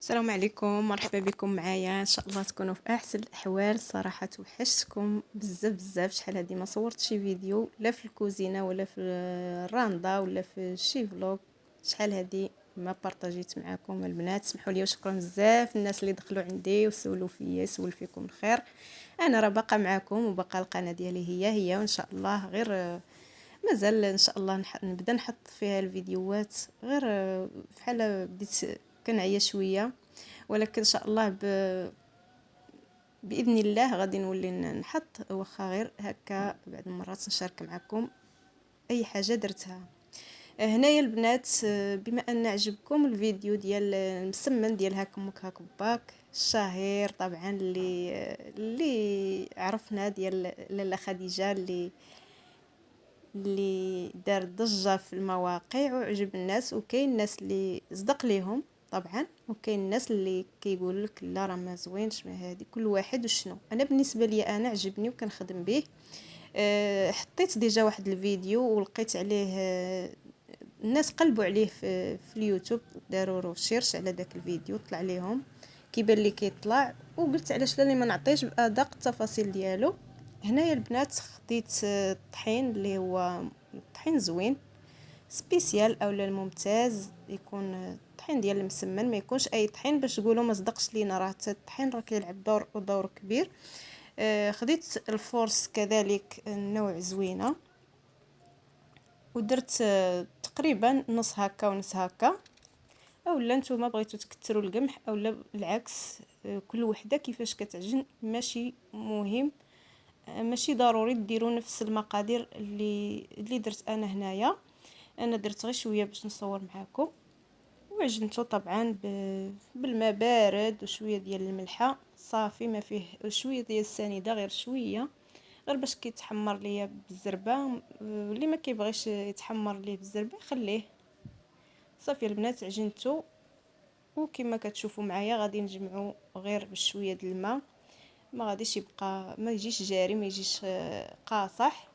السلام عليكم، مرحبا بكم معايا. ان شاء الله تكونوا في احسن الاحوال. صراحه توحشتكم بزاف بزاف. شحال هادي ما صورت شي فيديو لا في الكوزينه ولا في الراندا ولا في شي فلوق. شحال هادي ما بارطاجيت معكم البنات. سمحوا لي وشكرا بزاف الناس اللي دخلوا عندي وسولوا فيا، يسول فيكم الخير. انا راه باقا معكم وباقا القناه ديالي هي وان شاء الله غير مازال ان شاء الله نبدا نحط فيها الفيديوهات غير بحال بديت كنعيا شويه، ولكن ان شاء الله باذن الله غادي نولي نحط واخا غير هكا بعض المرات نشارك معكم اي حاجه درتها. هنايا البنات، بما ان عجبكم الفيديو ديال المسمن ديال هاك امك هاك باك الشهير طبعا اللي عرفنا ديال لاله خديجه اللي دار ضجة في المواقع وعجب الناس، وكاين الناس اللي صدق ليهم طبعا، وكاين الناس اللي كيقول لك لا راه ما زوينش ما هادي. كل واحد وشنو. انا بالنسبه لي انا عجبني وكنخدم به. حطيت ديجا واحد الفيديو ولقيت عليه الناس قلبوا عليه في اليوتيوب، داروا ريشيرش على داك الفيديو طلع ليهم كيبان لي كيطلع، وقلت علاش لا ما نعطيش بادق التفاصيل ديالو. هنايا البنات خديت الطحين اللي هو طحين زوين سبيسيال اولا الممتاز، يكون الطحين ديال المسمن، ما يكونش اي طحين باش تقولوا ما صدقش لينا، راه حتى الطحين راه كيلعب دور كبير. خديت الفورس كذلك النوع زوينه، ودرت تقريبا نص هكا ونص هكا، اولا نتوما بغيتو تكثروا القمح اولا العكس. كل وحده كيفاش كتعجن ماشي مهم، ماشي ضروري ديروا نفس المقادير اللي درت انا هنايا. انا درت غير شويه باش نصور معاكم، وعجنته طبعا بالماء بارد وشويه ديال الملحه صافي، ما فيه شويه ديال السنيده غير شويه، غير باش كيتحمر ليا بالزربه. اللي ما كيبغيش يتحمر ليه بالزربه خليه. صافي البنات عجنته، وكما كتشوفوا معايا غادي نجمعو غير بشويه د الماء، ما غاديش يبقى، ما يجيش جاري، ما يجيش قاصح.